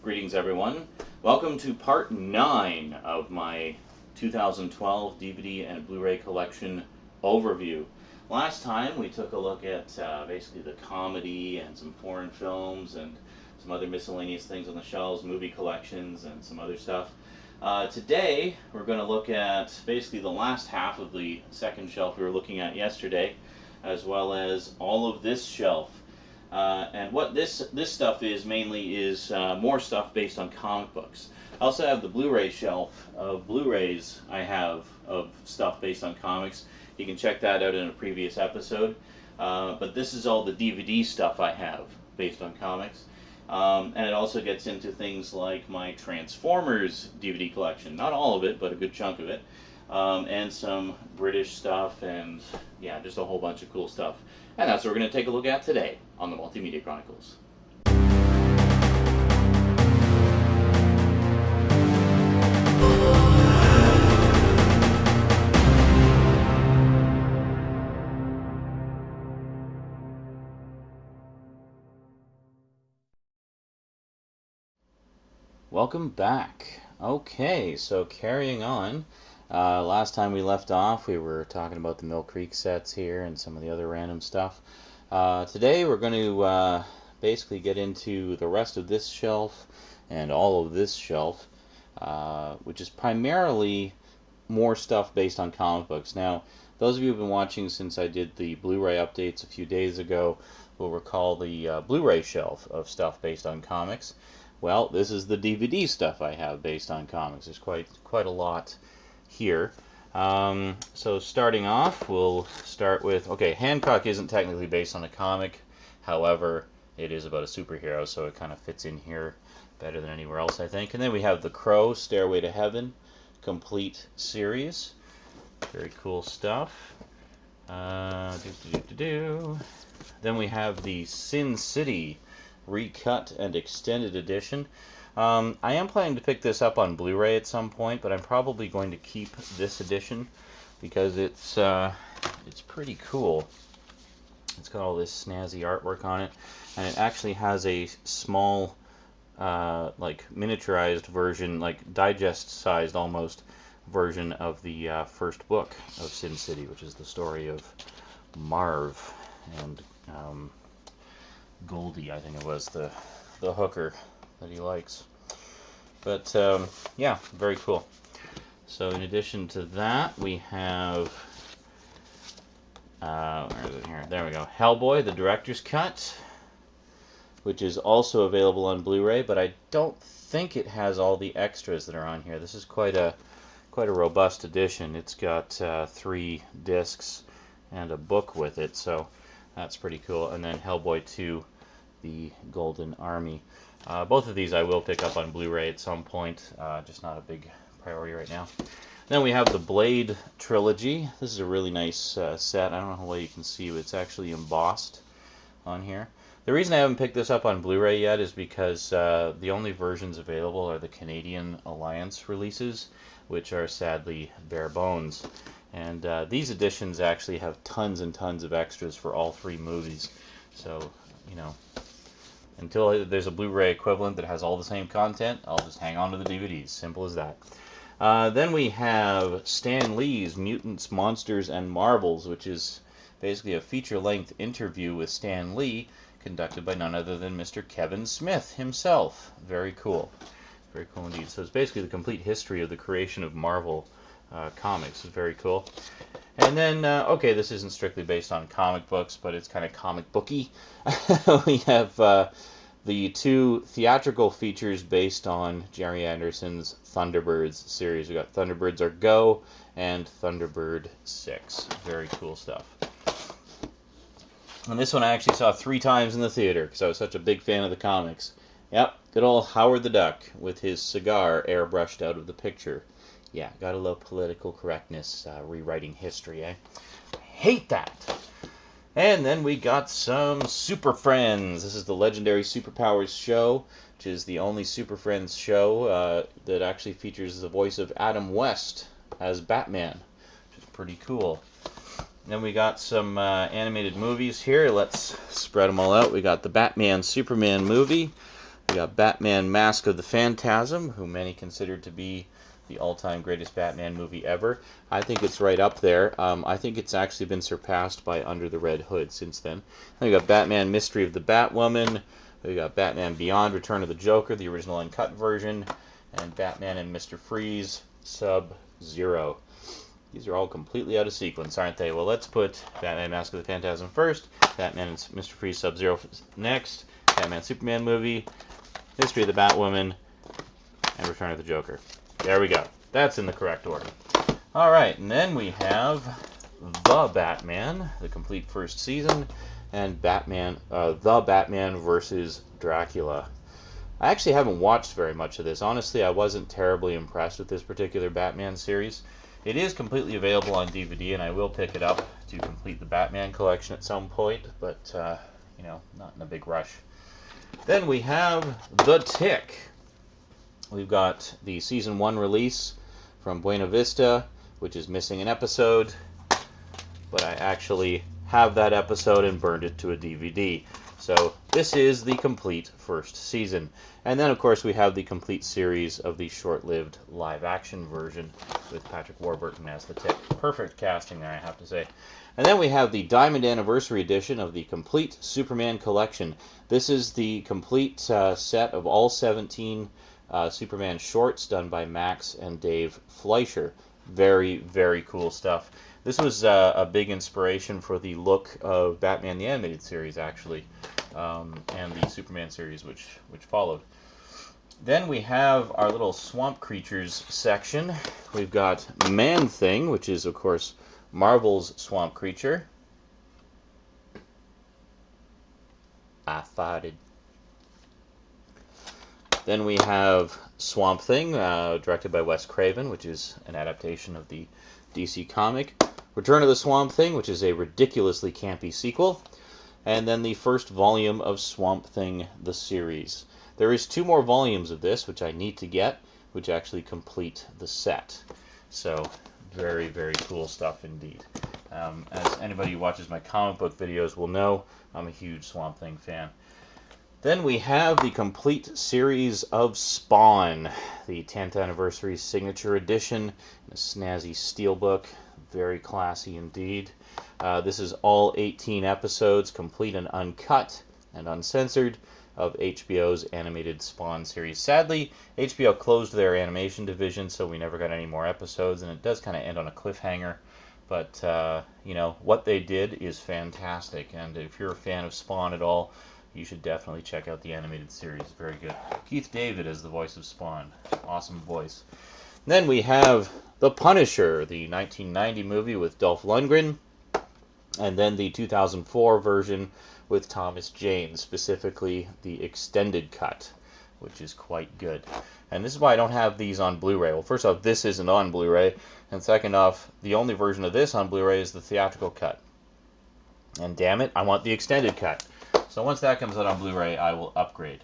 Greetings, everyone. Welcome to part 9 of my 2012 DVD and Blu-ray collection overview. Last time we took a look at basically the comedy and some foreign films and some other miscellaneous things on the shelves, movie collections and some other stuff. Today we're going to look at basically the last half of the second shelf we were looking at yesterday, as well as all of this shelf. And what this stuff is mainly is more stuff based on comic books. I also have the Blu-ray shelf of Blu-rays I have of stuff based on comics. You can check that out in a previous episode. But this is all the DVD stuff I have based on comics. And it also gets into things like my Transformers DVD collection. Not all of it, but a good chunk of it. And some British stuff, and yeah, just a whole bunch of cool stuff. And that's what we're going to take a look at today on the Multimedia Chronicles. Welcome back. Okay, so carrying on. Last time we left off, we were talking about the Mill Creek sets here and some of the other random stuff. Today we're going to basically get into the rest of this shelf and all of this shelf, which is primarily more stuff based on comic books. Now, those of you who have been watching since I did the Blu-ray updates a few days ago will recall the Blu-ray shelf of stuff based on comics. Well, this is the DVD stuff I have based on comics. There's quite a lot here. So starting off, we'll start with, okay, Hancock isn't technically based on a comic, however, it is about a superhero, so it kind of fits in here better than anywhere else, I think. And then we have The Crow, Stairway to Heaven, complete series. Very cool stuff. Then we have the Sin City recut and extended edition. I am planning to pick this up on Blu-ray at some point, but I'm probably going to keep this edition because it's pretty cool. It's got all this snazzy artwork on it, and it actually has a small, like miniaturized version, like digest-sized almost version of the first book of Sin City, which is the story of Marv and Goldie, I think it was, the hooker that he likes. But yeah, very cool. So in addition to that, we have where is it here? There we go. Hellboy, the director's cut, which is also available on Blu-ray, but I don't think it has all the extras that are on here. This is quite a robust edition. It's got 3 discs and a book with it, so that's pretty cool. And then Hellboy 2, the Golden Army. Both of these I will pick up on Blu-ray at some point, just not a big priority right now. Then we have the Blade trilogy. This is a really nice set. I don't know how well you can see, but it's actually embossed on here. The reason I haven't picked this up on Blu-ray yet is because the only versions available are the Canadian Alliance releases, which are sadly bare bones. And these editions actually have tons and tons of extras for all 3 movies. So, you know, until there's a Blu-ray equivalent that has all the same content, I'll just hang on to the DVDs. Simple as that. Then we have Stan Lee's Mutants, Monsters, and Marvels, which is basically a feature-length interview with Stan Lee conducted by none other than Mr. Kevin Smith himself. Very cool. Very cool indeed. So it's basically the complete history of the creation of Marvel comics. It's very cool. And then, okay, this isn't strictly based on comic books, but it's kind of comic booky. We have the 2 theatrical features based on Jerry Anderson's Thunderbirds series. We got Thunderbirds Are Go and Thunderbird 6. Very cool stuff. And this one I actually saw 3 times in the theater because I was such a big fan of the comics. Yep, good old Howard the Duck with his cigar airbrushed out of the picture. Yeah, gotta love political correctness, rewriting history, eh? I hate that! And then we got some Super Friends. This is the Legendary Superpowers show, which is the only Super Friends show that actually features the voice of Adam West as Batman, which is pretty cool. Then we got some animated movies here. Let's spread them all out. We got the Batman Superman movie, We got Batman Mask of the Phantasm, who many consider to be the all-time greatest Batman movie ever. I think it's right up there. I think it's actually been surpassed by Under the Red Hood since then. Then we got Batman Mystery of the Batwoman. We got Batman Beyond, Return of the Joker, the original uncut version, and Batman and Mr. Freeze, Sub-Zero. These are all completely out of sequence, aren't they? Well, let's put Batman Mask of the Phantasm first, Batman and Mr. Freeze, Sub-Zero next, Batman Superman movie, Mystery of the Batwoman, and Return of the Joker. There we go. That's in the correct order. All right, and then we have The Batman, the complete first season, and The Batman versus Dracula. I actually haven't watched very much of this. Honestly, I wasn't terribly impressed with this particular Batman series. It is completely available on DVD, and I will pick it up to complete the Batman collection at some point, but, you know, not in a big rush. Then we have The Tick. We've got the Season 1 release from Buena Vista, which is missing an episode, but I actually have that episode and burned it to a DVD. So this is the complete first season. And then, of course, we have the complete series of the short-lived live-action version with Patrick Warburton as the Tick. Perfect casting there, I have to say. And then we have the Diamond Anniversary Edition of the Complete Superman Collection. This is the complete set of all 17 Superman shorts done by Max and Dave Fleischer. Very, very cool stuff. This was a big inspiration for the look of Batman the Animated Series, actually, and the Superman series, which followed. Then we have our little Swamp Creatures section. We've got Man-Thing, which is, of course, Marvel's Swamp Creature. I farted. Then we have Swamp Thing, directed by Wes Craven, which is an adaptation of the DC comic. Return of the Swamp Thing, which is a ridiculously campy sequel. And then the first volume of Swamp Thing, the series. There is 2 more volumes of this, which I need to get, which actually complete the set. So, very, very cool stuff indeed. As anybody who watches my comic book videos will know, I'm a huge Swamp Thing fan. Then we have the complete series of Spawn, the 10th anniversary signature edition, a snazzy steelbook, very classy indeed. This is all 18 episodes, complete and uncut and uncensored, of HBO's animated Spawn series. Sadly, HBO closed their animation division, so we never got any more episodes, and it does kind of end on a cliffhanger. But, you know, what they did is fantastic, and if you're a fan of Spawn at all, you should definitely check out the animated series. Very good. Keith David is the voice of Spawn. Awesome voice. Then we have The Punisher, the 1990 movie with Dolph Lundgren, and then the 2004 version with Thomas Jane, specifically the extended cut, which is quite good. And this is why I don't have these on Blu-ray. Well, first off, this isn't on Blu-ray, and second off, the only version of this on Blu-ray is the theatrical cut. And damn it, I want the extended cut. So once that comes out on Blu-ray, I will upgrade.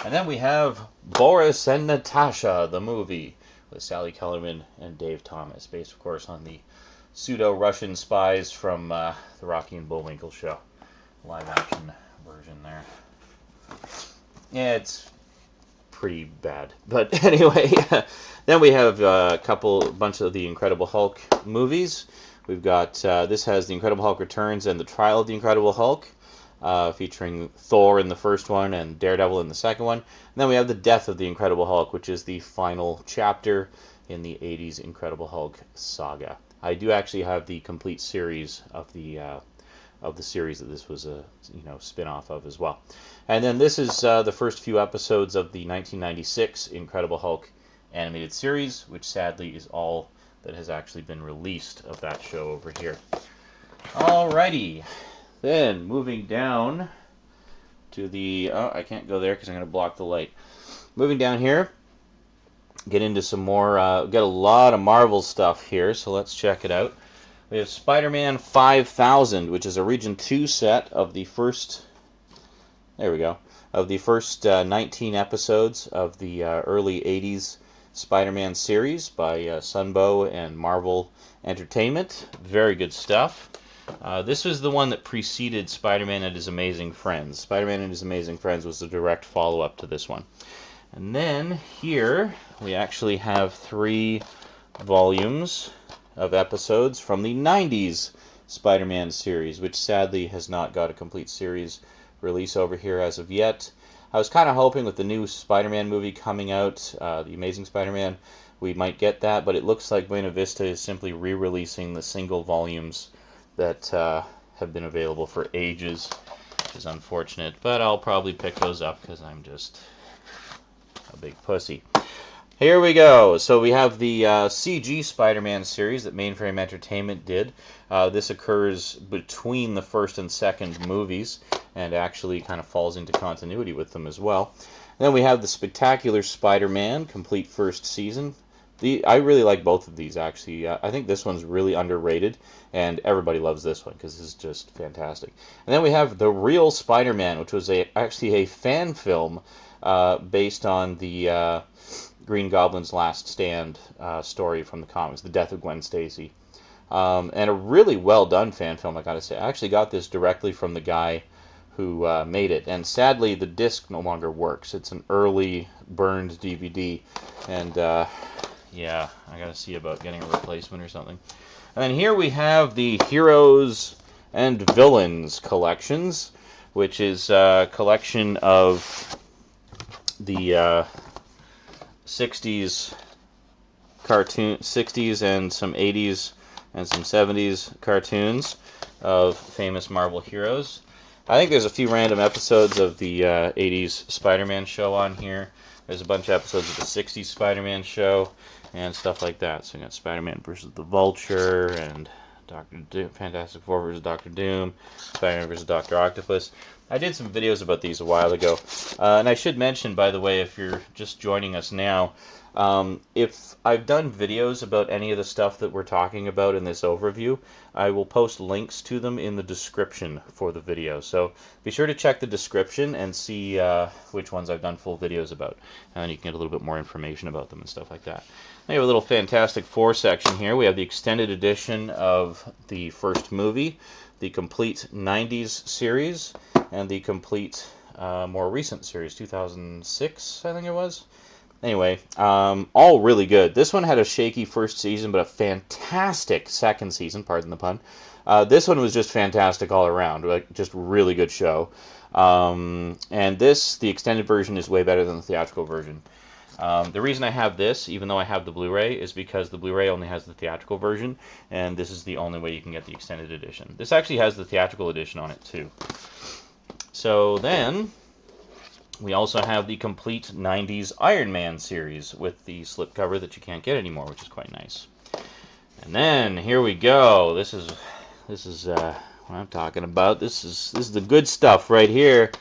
And then we have Boris and Natasha, the movie, with Sally Kellerman and Dave Thomas, based, of course, on the pseudo-Russian spies from the Rocky and Bullwinkle show. Live-action version there. Yeah, it's pretty bad. But anyway, then we have a bunch of the Incredible Hulk movies. We've got, this has The Incredible Hulk Returns and The Trial of the Incredible Hulk, featuring Thor in the first one and Daredevil in the second one. And then we have The Death of the Incredible Hulk, which is the final chapter in the 80s Incredible Hulk saga. I do actually have the complete series of the series that this was a spin-off of as well. And then this is the first few episodes of the 1996 Incredible Hulk animated series, which sadly is all that has actually been released of that show over here. Alrighty, then moving down to the, I can't go there because I'm going to block the light. Moving down here, get into some more, get a lot of Marvel stuff here, so let's check it out. We have Spider-Man 5000, which is a Region 2 set of the first, there we go, of the first 19 episodes of the early 80s Spider-Man series by Sunbow and Marvel Entertainment. Very good stuff. This was the one that preceded Spider-Man and His Amazing Friends. Spider-Man and His Amazing Friends was the direct follow-up to this one. And then here we actually have 3 volumes of episodes from the 90s Spider-Man series, which sadly has not got a complete series release over here as of yet. I was kind of hoping with the new Spider-Man movie coming out, The Amazing Spider-Man, we might get that, but it looks like Buena Vista is simply re-releasing the single volumes that have been available for ages, which is unfortunate, but I'll probably pick those up because I'm just a big pussy. Here we go. So we have the CG Spider-Man series that Mainframe Entertainment did. This occurs between the first and second movies, and actually kind of falls into continuity with them as well. And then we have the Spectacular Spider-Man, complete first season. I really like both of these, actually. I think this one's really underrated, and everybody loves this one, because this is just fantastic. And then we have The Real Spider-Man, which was actually a fan film based on the Green Goblin's Last Stand story from the comics, The Death of Gwen Stacy. And a really well-done fan film, I gotta say. I actually got this directly from the guy who made it, and sadly the disc no longer works. It's an early burned DVD, and yeah, I gotta see about getting a replacement or something. And then here we have the Heroes and Villains collections, which is a collection of the 60s cartoon, 60s and some 80s and some 70s cartoons of famous Marvel heroes. I think there's a few random episodes of the 80s Spider-Man show on here. There's a bunch of episodes of the 60s Spider-Man show and stuff like that. So we got Spider-Man versus the Vulture and Dr. Doom, Fantastic Four versus Dr. Doom, Spider-Man versus Dr. Octopus. I did some videos about these a while ago. And I should mention, by the way, if you're just joining us now, if I've done videos about any of the stuff that we're talking about in this overview, I will post links to them in the description for the video. So be sure to check the description and see which ones I've done full videos about. And you can get a little bit more information about them and stuff like that. We have a little Fantastic Four section here. We have the extended edition of the first movie, the complete 90s series, and the complete more recent series, 2006, I think it was. Anyway, all really good. This one had a shaky first season, but a fantastic second season, pardon the pun. This one was just fantastic all around, like just really good show. And the extended version is way better than the theatrical version. The reason I have this, even though I have the Blu-ray, is because the Blu-ray only has the theatrical version, and this is the only way you can get the extended edition. This actually has the theatrical edition on it, too. So then, we also have the complete 90s Iron Man series with the slipcover that you can't get anymore, which is quite nice. And then, here we go. This is what I'm talking about. This is the good stuff right here.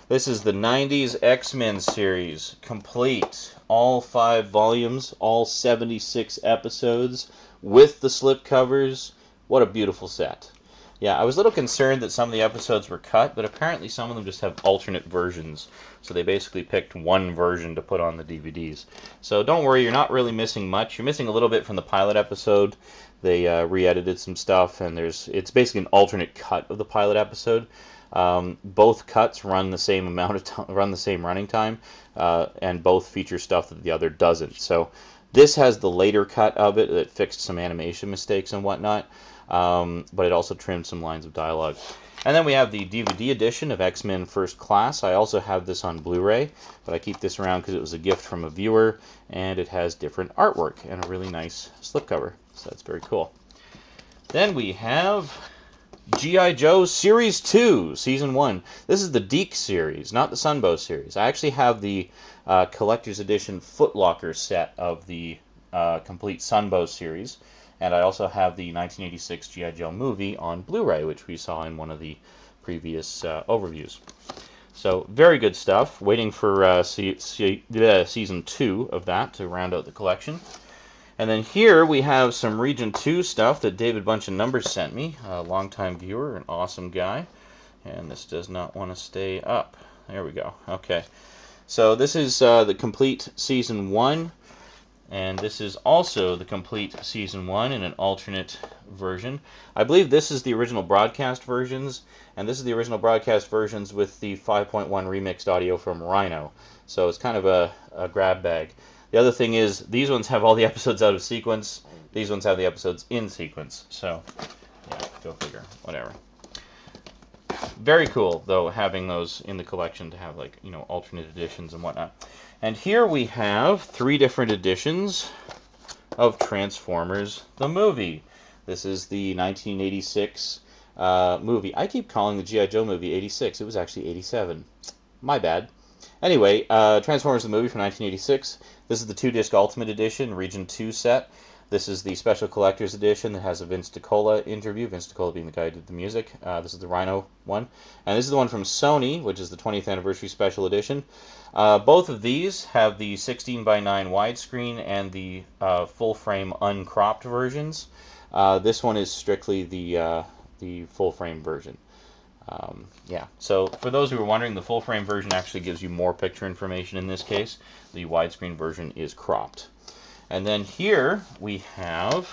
This is the 90s X-Men series, complete. All 5 volumes, all 76 episodes, with the slipcovers. What a beautiful set. Yeah, I was a little concerned that some of the episodes were cut, but apparently some of them just have alternate versions. So they basically picked one version to put on the DVDs. So don't worry, you're not really missing much. You're missing a little bit from the pilot episode. They re-edited some stuff, and it's basically an alternate cut of the pilot episode. Both cuts run the same run the same running time, and both feature stuff that the other doesn't. So this has the later cut of it that fixed some animation mistakes and whatnot, but it also trimmed some lines of dialogue. And then we have the DVD edition of X-Men First Class. I also have this on Blu-ray, but I keep this around because it was a gift from a viewer, and it has different artwork and a really nice slipcover. So that's very cool. Then we have G.I. Joe Series 2, Season 1. This is the Deke series, not the Sunbow series. I actually have the Collector's Edition Footlocker set of the complete Sunbow series, and I also have the 1986 G.I. Joe movie on Blu-ray, which we saw in one of the previous overviews. So, very good stuff. Waiting for Season 2 of that to round out the collection. And then here we have some Region 2 stuff that David Bunch of Numbers sent me. A longtime viewer, an awesome guy. And this does not want to stay up. There we go. Okay. So this is the complete Season 1. And this is also the complete Season 1 in an alternate version. I believe this is the original broadcast versions, and this is the original broadcast versions with the 5.1 remixed audio from Rhino. So it's kind of a grab bag. The other thing is, these ones have all the episodes out of sequence. These ones have the episodes in sequence. So, yeah, go figure. Whatever. Very cool, though, having those in the collection to have, like, you know, alternate editions and whatnot. And here we have 3 different editions of Transformers the movie. This is the 1986 movie. I keep calling the G.I. Joe movie 86. It was actually 87. My bad. Anyway, Transformers the movie from 1986. This is the 2-disc Ultimate Edition, Region 2 set. This is the Special Collector's Edition that has a Vince DiCola interview, Vince DiCola being the guy who did the music. This is the Rhino one. And this is the one from Sony, which is the 20th Anniversary Special Edition. Both of these have the 16:9 widescreen and the full-frame uncropped versions. This one is strictly the full-frame version. Yeah, so for those who are wondering, the full-frame version actually gives you more picture information in this case. The widescreen version is cropped. And then here we have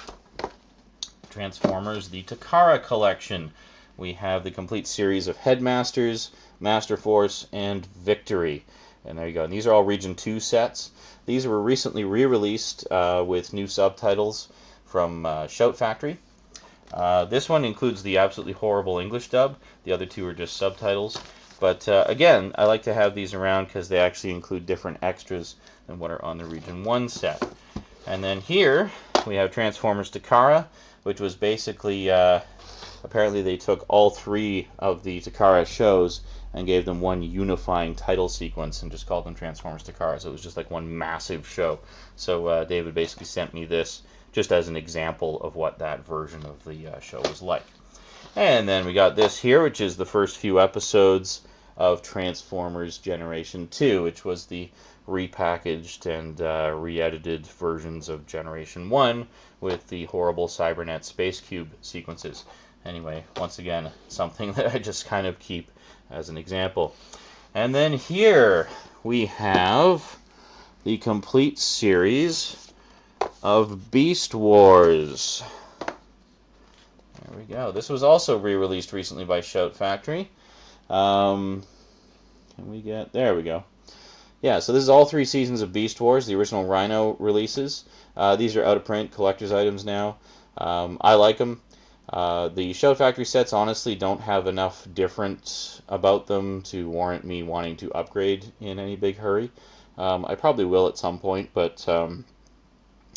Transformers, the Takara collection. We have the complete series of Headmasters, Master Force, and Victory. And there you go. And these are all Region 2 sets. These were recently re-released with new subtitles from Shout Factory. This one includes the absolutely horrible English dub. The other 2 are just subtitles. But again, I like to have these around because they actually include different extras than what are on the Region 1 set. And then here we have Transformers Takara, which was basically, apparently they took all 3 of the Takara shows and gave them one unifying title sequence and just called them Transformers Takara. So it was just like one massive show. So David basically sent me this just as an example of what that version of the show was like. And then we got this here, which is the first few episodes of Transformers Generation 2, which was the repackaged and re-edited versions of Generation 1 with the horrible Cybernet Space Cube sequences. Anyway, once again, something that I just kind of keep as an example. And then here we have the complete series of Beast Wars. There we go. This was also re-released recently by Shout Factory. Can we get... There we go. Yeah, so this is all 3 seasons of Beast Wars, the original Rhino releases. These are out of print, collector's items now. I like them. The Shout Factory sets honestly don't have enough different about them to warrant me wanting to upgrade in any big hurry. I probably will at some point, but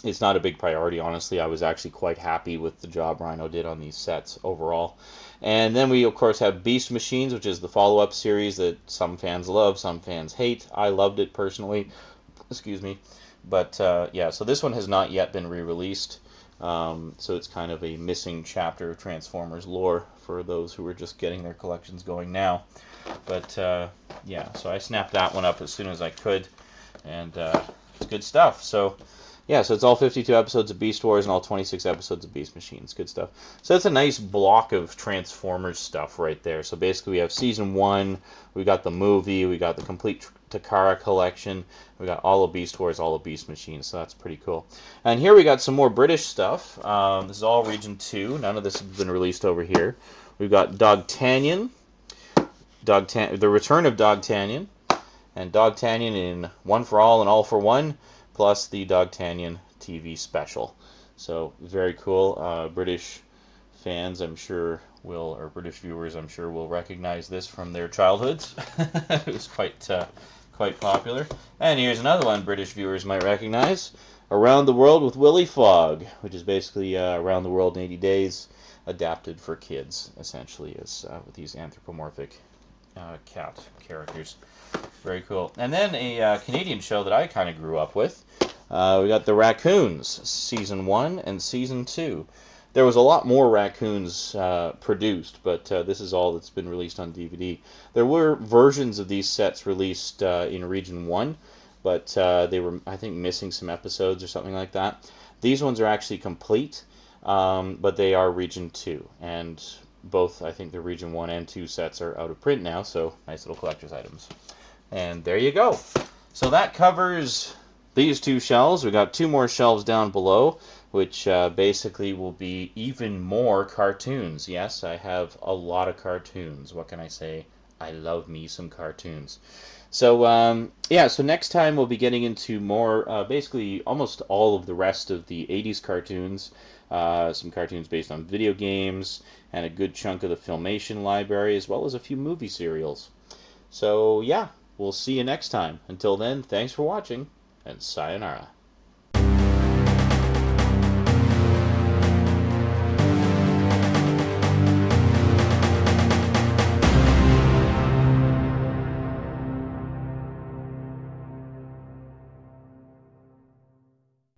it's not a big priority, honestly. I was actually quite happy with the job Rhino did on these sets overall. And then we, of course, have Beast Machines, which is the follow-up series that some fans love, some fans hate. I loved it personally. Excuse me. But, yeah, so this one has not yet been re-released. So it's kind of a missing chapter of Transformers lore for those who are just getting their collections going now. But, yeah, so I snapped that one up as soon as I could. And it's good stuff. So... yeah, so it's all 52 episodes of Beast Wars and all 26 episodes of Beast Machines. Good stuff. So that's a nice block of Transformers stuff right there. So basically we have Season 1, we got the movie, we got the complete Takara collection, we got all of Beast Wars, all of Beast Machines, so that's pretty cool. And here we got some more British stuff. This is all Region 2. None of this has been released over here. We've got Dogtanian, the Return of Dogtanian, and Dogtanian in One for All and All for One, plus the Dogtanian TV special. So, very cool. British fans, I'm sure, will, or British viewers, I'm sure, will recognize this from their childhoods. It was quite popular. And here's another one British viewers might recognize. Around the World with Willy Fogg, which is basically Around the World in 80 Days, adapted for kids, essentially, as with these anthropomorphic cat characters. Very cool. And then a Canadian show that I kind of grew up with. We got The Raccoons, Season 1 and Season 2. There was a lot more Raccoons produced, but this is all that's been released on DVD. There were versions of these sets released in Region 1, but they were, I think, missing some episodes or something like that. These ones are actually complete, but they are Region 2, and both, I think, the Region 1 and 2 sets are out of print now, so nice little collector's items. And there you go. So that covers these two shelves. We got 2 more shelves down below, which basically will be even more cartoons. Yes, I have a lot of cartoons. What can I say? I love me some cartoons. So yeah, so next time we'll be getting into more, basically almost all of the rest of the 80s cartoons, some cartoons based on video games, and a good chunk of the Filmation library, as well as a few movie serials. So yeah, we'll see you next time. Until then, thanks for watching, and sayonara.